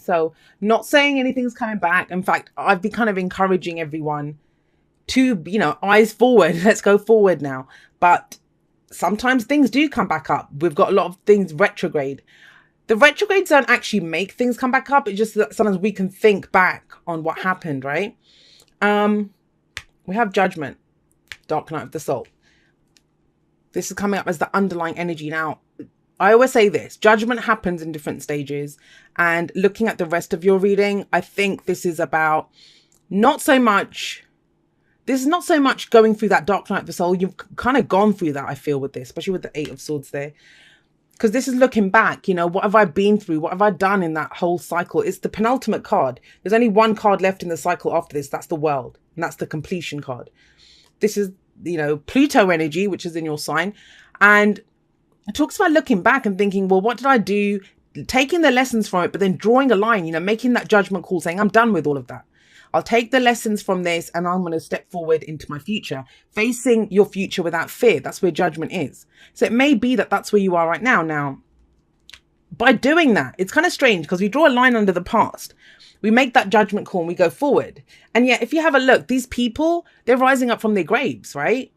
So not saying anything's coming back. In fact, I've been kind of encouraging everyone to, eyes forward. Let's go forward now. But sometimes things do come back up. We've got a lot of things retrograde. The retrogrades don't actually make things come back up. It's just that sometimes we can think back on what happened, right? We have Judgment, Dark Night of the Soul. This is coming up as the underlying energy. Now, I always say this, Judgment happens in different stages. And looking at the rest of your reading, I think this is about this is not so much going through that Dark Night of the Soul. You've kind of gone through that, I feel, with this, especially with the Eight of Swords there. Because this is looking back, what have I been through? What have I done in that whole cycle? It's the penultimate card. There's only one card left in the cycle after this. That's the World. And that's the completion card. This is, Pluto energy, which is in your sign. And it talks about looking back and thinking, well, what did I do? Taking the lessons from it, but then drawing a line, making that judgment call, saying, I'm done with all of that. I'll take the lessons from this and I'm going to step forward into my future, facing your future without fear. That's where Judgment is. So it may be that that's where you are right now. Now, by doing that, it's kind of strange because we draw a line under the past. We make that judgment call and we go forward. And yet, if you have a look, these people, they're rising up from their graves, right?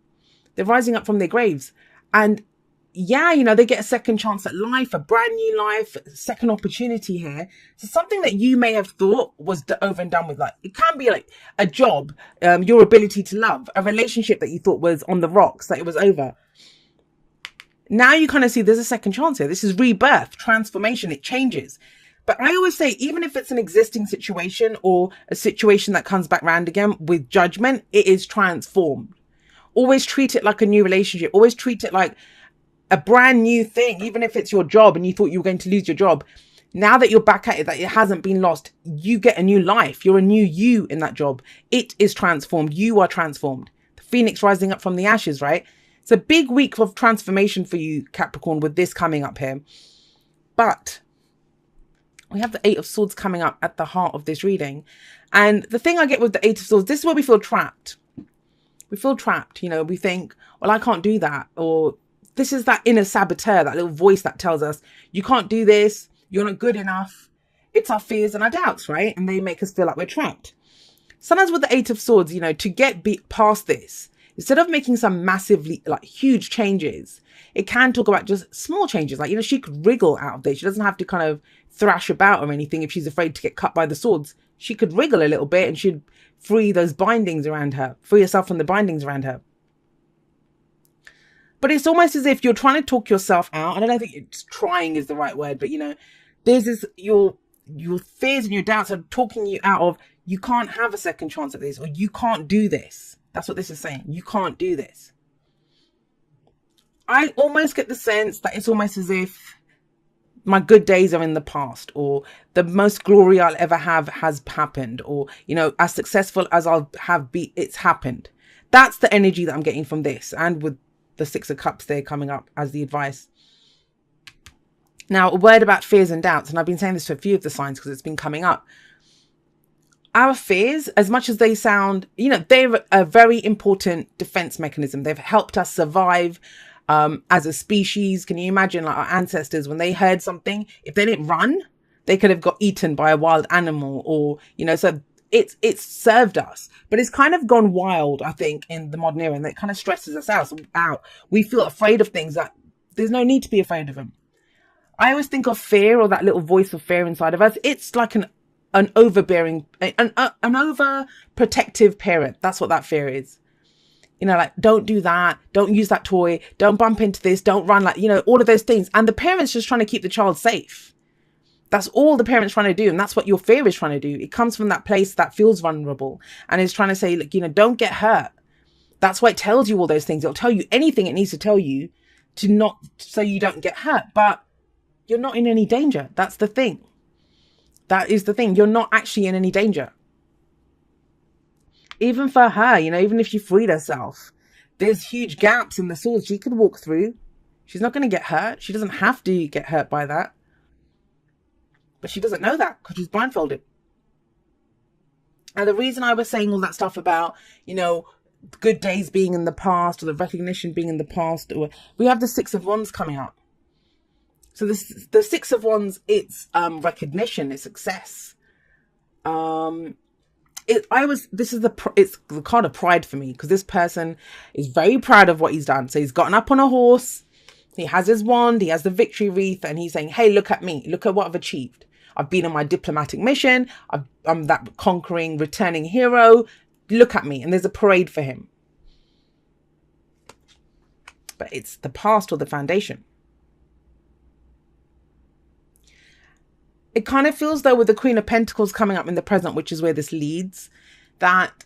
They're rising up from their graves. And yeah, they get a second chance at life, a brand new life, a second opportunity here. So something that you may have thought was over and done with, like it can be like a job, your ability to love, a relationship that you thought was on the rocks, that it was over. Now you kind of see there's a second chance here. This is rebirth, transformation. It changes. But I always say, even if it's an existing situation or a situation that comes back round again with Judgment, it is transformed. Always treat it like a new relationship. Always treat it like a brand new thing, even if it's your job and you thought you were going to lose your job. Now that you're back at it, that it hasn't been lost, you get a new life. You're a new you in that job. It is transformed. You are transformed. The phoenix rising up from the ashes, right? It's a big week of transformation for you, Capricorn, with this coming up here. But we have the Eight of Swords coming up at the heart of this reading. And the thing I get with the Eight of Swords, this is where we feel trapped. We feel trapped. We think, well, I can't do that. Or this is that inner saboteur, that little voice that tells us, you can't do this, you're not good enough. It's our fears and our doubts, right? And they make us feel like we're trapped. Sometimes with the Eight of Swords, to get past this, instead of making some massively, huge changes, it can talk about just small changes. Like, she could wriggle out of this. She doesn't have to kind of thrash about or anything if she's afraid to get cut by the swords. She could wriggle a little bit and she'd free those bindings around her, free herself from the bindings around her. But it's almost as if you're trying to talk yourself out. I don't think it's trying is the right word, but there's this, your fears and your doubts are talking you out of, you can't have a second chance at this, or you can't do this. That's what this is saying. You can't do this. I almost get the sense that it's almost as if my good days are in the past, or the most glory I'll ever have has happened, or, as successful as I'll have be, it's happened. That's the energy that I'm getting from this. And with the Six of Cups there coming up as the advice. Now, a word about fears and doubts, and I've been saying this to a few of the signs because it's been coming up. Our fears, as much as they sound, they're a very important defense mechanism. They've helped us survive as a species. Can you imagine, like, our ancestors, when they heard something, if they didn't run, they could have got eaten by a wild animal, or, so it's served us, but it's kind of gone wild, I think, in the modern era, and it kind of stresses us out. We feel afraid of things that there's no need to be afraid of them. I always think of fear, or that little voice of fear inside of us. It's like an overbearing, an overprotective parent. That's what that fear is. Like, don't do that. Don't use that toy. Don't bump into this. Don't run, all of those things. And the parent's just trying to keep the child safe. That's all the parent's trying to do. And that's what your fear is trying to do. It comes from that place that feels vulnerable and is trying to say, look, don't get hurt. That's why it tells you all those things. It'll tell you anything it needs to tell you so you don't get hurt. But you're not in any danger. That's the thing. That is the thing. You're not actually in any danger. Even for her, even if she freed herself, there's huge gaps in the swords she could walk through. She's not going to get hurt. She doesn't have to get hurt by that. But she doesn't know that because she's blindfolded. And the reason I was saying all that stuff about, good days being in the past, or the recognition being in the past, or we have the Six of Wands coming up. So the Six of Wands, it's recognition, it's success. This is it's the card of pride for me, because this person is very proud of what he's done. So he's gotten up on a horse, he has his wand, he has the victory wreath, and he's saying, hey, look at me, look at what I've achieved. I've been on my diplomatic mission, I'm that conquering, returning hero, look at me. And there's a parade for him. But it's the past or the foundation. It kind of feels though, with the Queen of Pentacles coming up in the present, which is where this leads, that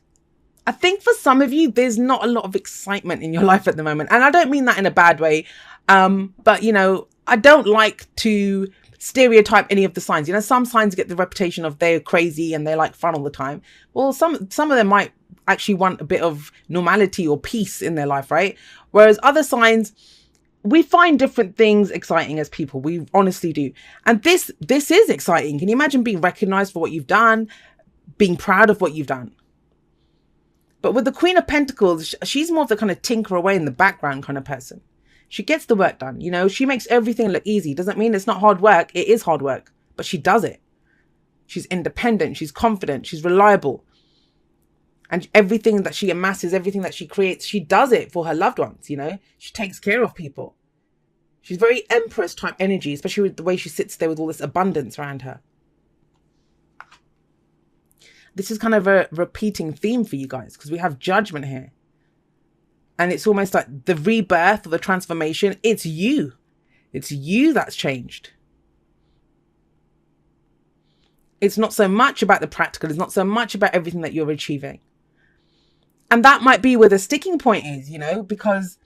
I think for some of you, there's not a lot of excitement in your life at the moment. And I don't mean that in a bad way. But, you know, I don't like to stereotype any of the signs. You know, some signs get the reputation of they're crazy and they're like fun all the time. Well, some of them might actually want a bit of normality or peace in their life, right? Whereas other signs, we find different things exciting as people. We honestly do. And this is exciting. Can you imagine being recognized for what you've done, being proud of what you've done? But with the Queen of Pentacles, she's more of the kind of tinker away in the background kind of person. She gets the work done. You know, she makes everything look easy. Doesn't mean it's not hard work. It is hard work, but she does it. She's independent. She's confident. She's reliable. And everything that she amasses, everything that she creates, she does it for her loved ones, you know. She takes care of people. She's very Empress type energy, especially with the way she sits there with all this abundance around her. This is kind of a repeating theme for you guys, because we have Judgment here. And it's almost like the rebirth or the transformation. It's you. It's you that's changed. It's not so much about the practical. It's not so much about everything that you're achieving. And that might be where the sticking point is, you know, because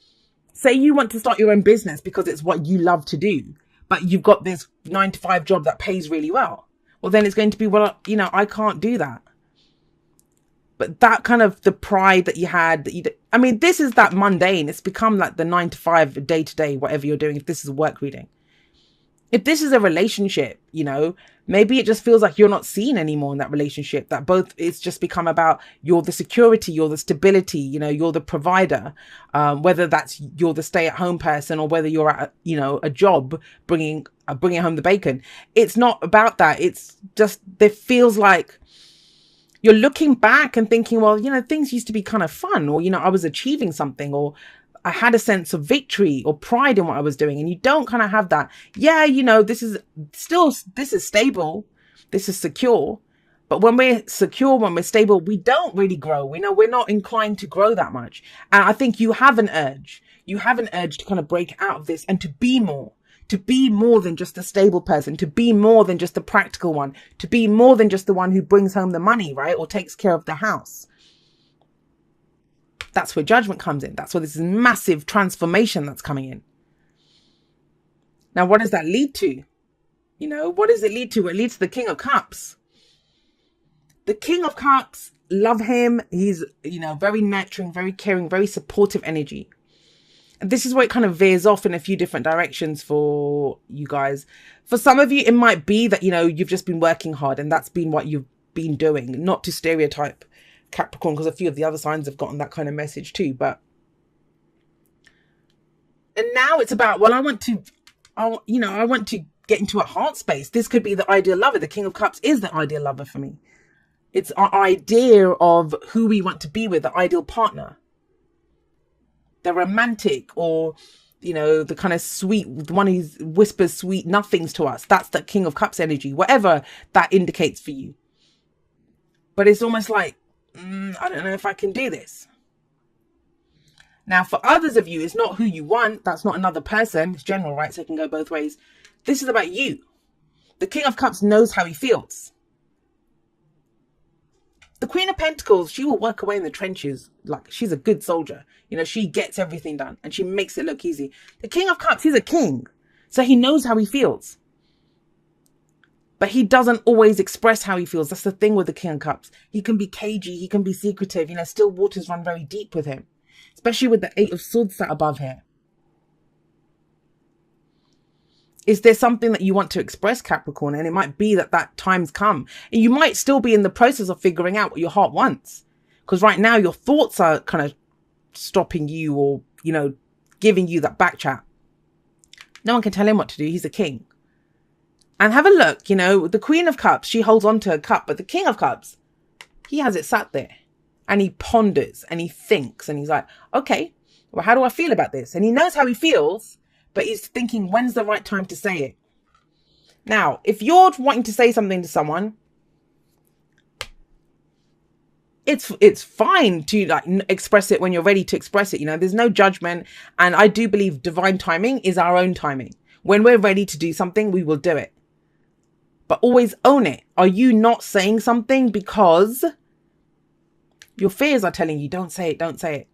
say you want to start your own business because it's what you love to do, but you've got this 9-to-5 job that pays really well. Well, then it's going to be, well, you know, I can't do that. But that kind of the pride that you had, I mean, this is that mundane. It's become like the 9-to-5, day-to-day, whatever you're doing. If this is a work reading, if this is a relationship, you know, maybe it just feels like you're not seen anymore in that relationship, that both it's just become about you're the security, you're the stability, you know, you're the provider, whether that's you're the stay-at-home person or whether you're at, you know, a job bringing home the bacon. It's not about that. It's just, it feels like you're looking back and thinking, well, you know, things used to be kind of fun, or, you know, I was achieving something, or I had a sense of victory or pride in what I was doing. And you don't kind of have that. Yeah, you know, this is stable. This is secure. But when we're secure, when we're stable, we don't really grow. We know we're not inclined to grow that much. And I think you have an urge. You have an urge to kind of break out of this and to be more than just a stable person, to be more than just the practical one, to be more than just the one who brings home the money, right? Or takes care of the house. That's where Judgment comes in. That's where this massive transformation that's coming in. Now, what does that lead to? You know, what does it lead to? It leads to the King of Cups. The King of Cups, love him. He's, you know, very nurturing, very caring, very supportive energy. And this is where it kind of veers off in a few different directions for you guys. For some of you, it might be that, you know, you've just been working hard and that's been what you've been doing. Not to stereotype Capricorn, because a few of the other signs have gotten that kind of message too. But, and now it's about, well, I want to get into a heart space. This could be the ideal lover. The King of Cups is the ideal lover for me. It's our idea of who we want to be with, the ideal partner. The romantic, or, you know, the kind of sweet, the one who whispers sweet nothings to us. That's the King of Cups energy, whatever that indicates for you. But it's almost like, I don't know if I can do this. Now, for others of you, it's not who you want. That's not another person. It's general, right? So it can go both ways. This is about you. The King of Cups knows how he feels. The Queen of Pentacles, she will work away in the trenches. Like, she's a good soldier. You know, she gets everything done and she makes it look easy. The King of Cups, he's a king. So he knows how he feels. But he doesn't always express how he feels. That's the thing with the King of Cups. He can be cagey. He can be secretive. You know, still waters run very deep with him. Especially with the 8 of Swords sat above here. Is there something that you want to express, Capricorn? And it might be that that time's come. And you might still be in the process of figuring out what your heart wants. Because right now your thoughts are kind of stopping you, or, you know, giving you that back chat. No one can tell him what to do. He's a king. And have a look, you know, the Queen of Cups, she holds on to her cup, but the King of Cups, he has it sat there and he ponders and he thinks and he's like, okay, well, how do I feel about this? And he knows how he feels, but he's thinking, when's the right time to say it? Now, if you're wanting to say something to someone, it's fine to like express it when you're ready to express it. You know, there's no judgment. And I do believe divine timing is our own timing. When we're ready to do something, we will do it. But always own it. Are you not saying something because your fears are telling you, don't say it, don't say it?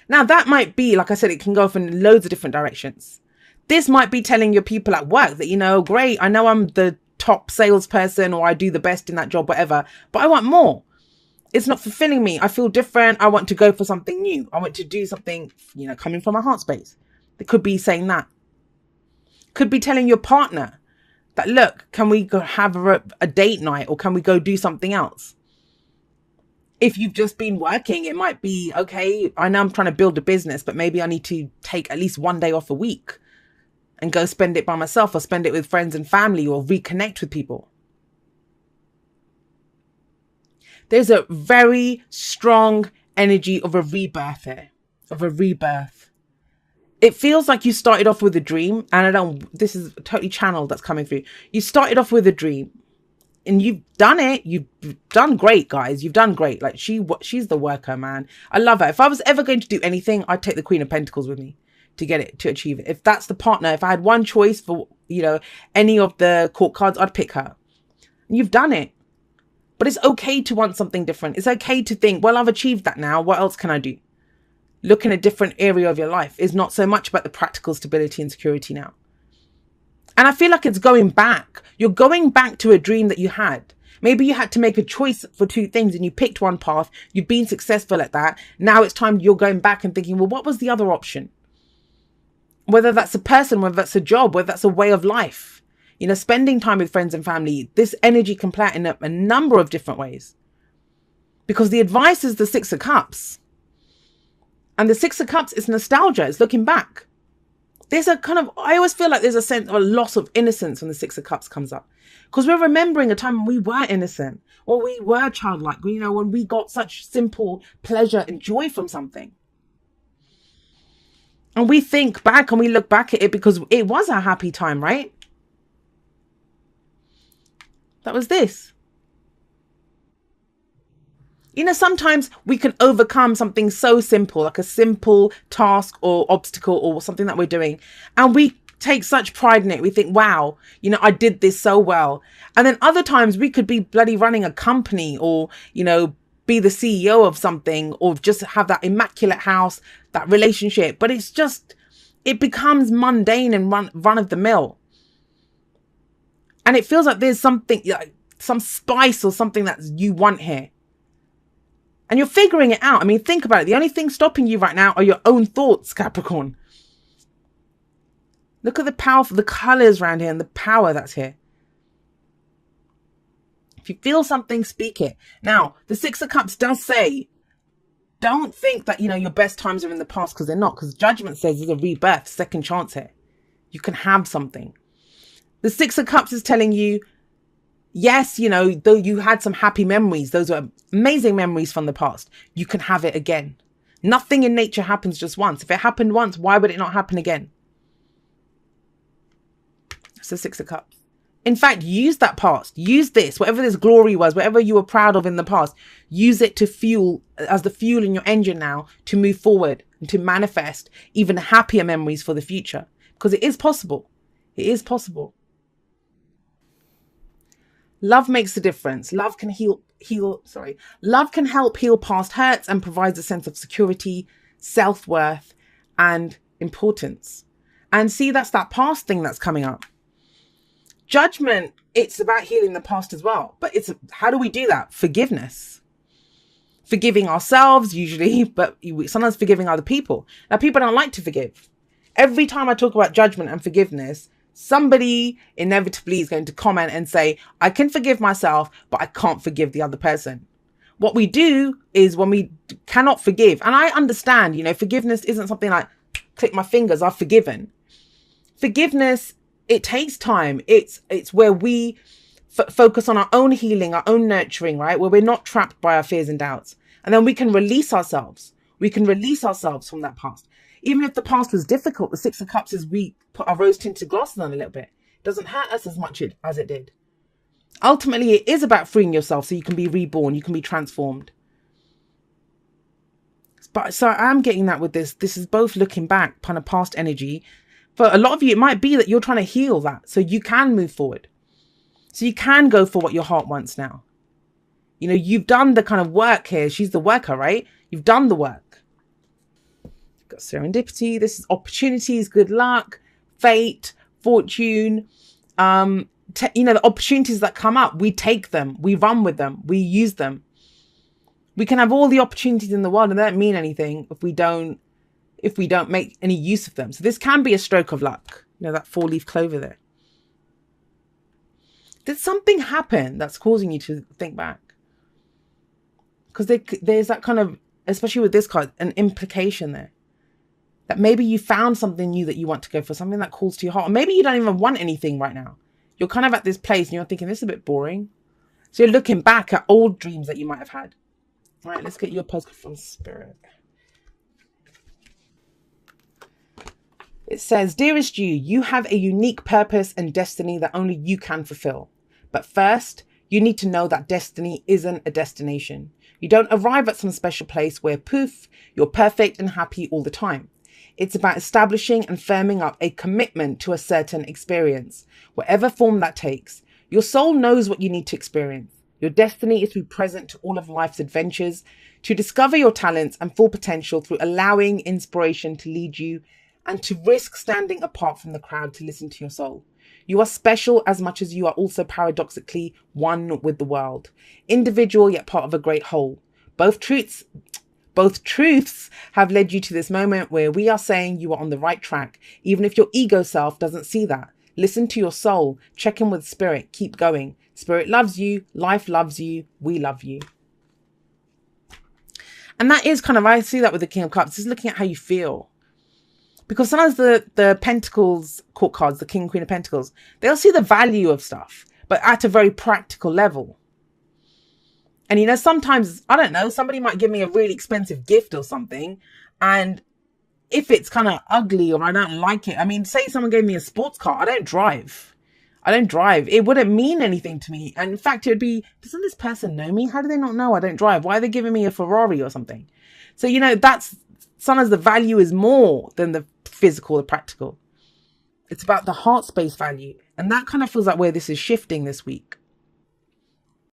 Now, that might be, like I said, it can go off in loads of different directions. This might be telling your people at work that, you know, great, I know I'm the top salesperson or I do the best in that job, whatever, but I want more. It's not fulfilling me. I feel different. I want to go for something new. I want to do something, you know, coming from my heart space. It could be saying that. Could be telling your partner that, look, can we go have a date night or can we go do something else? If you've just been working, it might be, okay, I know I'm trying to build a business, but maybe I need to take at least one day off a week and go spend it by myself or spend it with friends and family or reconnect with people. There's a very strong energy of a rebirth here, of a rebirth. It feels like you started off with a dream, and this is totally channeled that's coming through. You started off with a dream and you've done it. You've done great, guys. You've done great. Like she's the worker, man. I love her. If I was ever going to do anything, I'd take the Queen of Pentacles with me to get it, to achieve it. If that's the partner, if I had one choice for, you know, any of the court cards, I'd pick her. And you've done it. But it's okay to want something different. It's okay to think, well, I've achieved that now. What else can I do? Look in a different area of your life. It's not so much about the practical stability and security now. And I feel like it's going back. You're going back to a dream that you had. Maybe you had to make a choice for two things and you picked one path. You've been successful at that. Now it's time you're going back and thinking, well, what was the other option? Whether that's a person, whether that's a job, whether that's a way of life. You know, spending time with friends and family. This energy can play out in a number of different ways. Because the advice is the Six of Cups. And the Six of Cups is nostalgia. It's looking back. There's a kind of, I always feel like there's a sense of a loss of innocence when the Six of Cups comes up. Because we're remembering a time when we were innocent. Or we were childlike. You know, when we got such simple pleasure and joy from something. And we think back and we look back at it because it was a happy time, right? That was this. You know, sometimes we can overcome something so simple, like a simple task or obstacle or something that we're doing. And we take such pride in it. We think, wow, you know, I did this so well. And then other times we could be bloody running a company or, you know, be the CEO of something or just have that immaculate house, that relationship. But it's just, it becomes mundane and run of the mill. And it feels like there's something, like some spice or something that you want here. And you're figuring it out. I mean, think about it. The only thing stopping you right now are your own thoughts, Capricorn. Look at the power, the colors around here and the power that's here. If you feel something, speak it. Now, the Six of Cups does say, don't think that, you know, your best times are in the past, because they're not. Because Judgment says there's a rebirth, second chance here. You can have something. The Six of Cups is telling you, yes, you know, though you had some happy memories, those were amazing memories from the past, you can have it again. Nothing in nature happens just once. If it happened once, why would it not happen again? That's the Six of Cups. In fact, use that past. Use this, whatever this glory was, whatever you were proud of in the past, use it to fuel, as the fuel in your engine now, to move forward and to manifest even happier memories for the future. Because it is possible. It is possible. Love makes a difference. Love can Love can help heal past hurts and provides a sense of security, self-worth, and importance. And see, that's that past thing that's coming up. Judgment, it's about healing the past as well. But how do we do that? Forgiveness. Forgiving ourselves usually, but sometimes forgiving other people. Now, people don't like to forgive. Every time I talk about judgment and forgiveness, somebody inevitably is going to comment and say, I can forgive myself, but I can't forgive the other person. What we do is when we cannot forgive, and I understand, you know, forgiveness isn't something like, click my fingers, I've forgiven. Forgiveness, it takes time. It's where we focus on our own healing, our own nurturing, right? Where we're not trapped by our fears and doubts. And then we can release ourselves. We can release ourselves from that past. Even if the past was difficult, the Six of Cups is we put our rose-tinted glasses on a little bit. It doesn't hurt us as much as it did. Ultimately, it is about freeing yourself so you can be reborn, you can be transformed. But so I'm getting that with this. This is both looking back, kind of past energy. For a lot of you, it might be that you're trying to heal that so you can move forward. So you can go for what your heart wants now. You know, you've done the kind of work here. She's the worker, right? You've done the work. You've got serendipity. This is opportunities, good luck, fate, fortune. You know, the opportunities that come up, we take them, we run with them, we use them. We can have all the opportunities in the world and they don't mean anything if we don't make any use of them. So this can be a stroke of luck. You know, that 4-leaf clover there. Did something happen that's causing you to think back? Because there's that kind of, especially with this card, an implication there. That maybe you found something new that you want to go for, something that calls to your heart. Or maybe you don't even want anything right now. You're kind of at this place and you're thinking, this is a bit boring. So you're looking back at old dreams that you might have had. All right, let's get you a postcard from Spirit. It says, dearest you have a unique purpose and destiny that only you can fulfill. But first, you need to know that destiny isn't a destination. You don't arrive at some special place where, poof, you're perfect and happy all the time. It's about establishing and firming up a commitment to a certain experience, whatever form that takes. Your soul knows what you need to experience. Your destiny is to be present to all of life's adventures, to discover your talents and full potential through allowing inspiration to lead you, and to risk standing apart from the crowd to listen to your soul. You are special as much as you are also paradoxically one with the world. Individual yet part of a great whole. Both truths have led you to this moment where we are saying you are on the right track, even if your ego self doesn't see that. Listen to your soul. Check in with Spirit. Keep going. Spirit loves you. Life loves you. We love you. And that is kind of, I see that with the King of Cups. Just looking at how you feel. Because sometimes the Pentacles court cards, the King and Queen of Pentacles, they'll see the value of stuff, but at a very practical level. And, you know, sometimes, I don't know, somebody might give me a really expensive gift or something. And if it's kind of ugly or I don't like it, I mean, say someone gave me a sports car, I don't drive. It wouldn't mean anything to me. And in fact, it would be, doesn't this person know me? How do they not know I don't drive? Why are they giving me a Ferrari or something? So, you know, that's sometimes the value is more than the physical, the practical. It's about the heart space value. And that kind of feels like where this is shifting this week.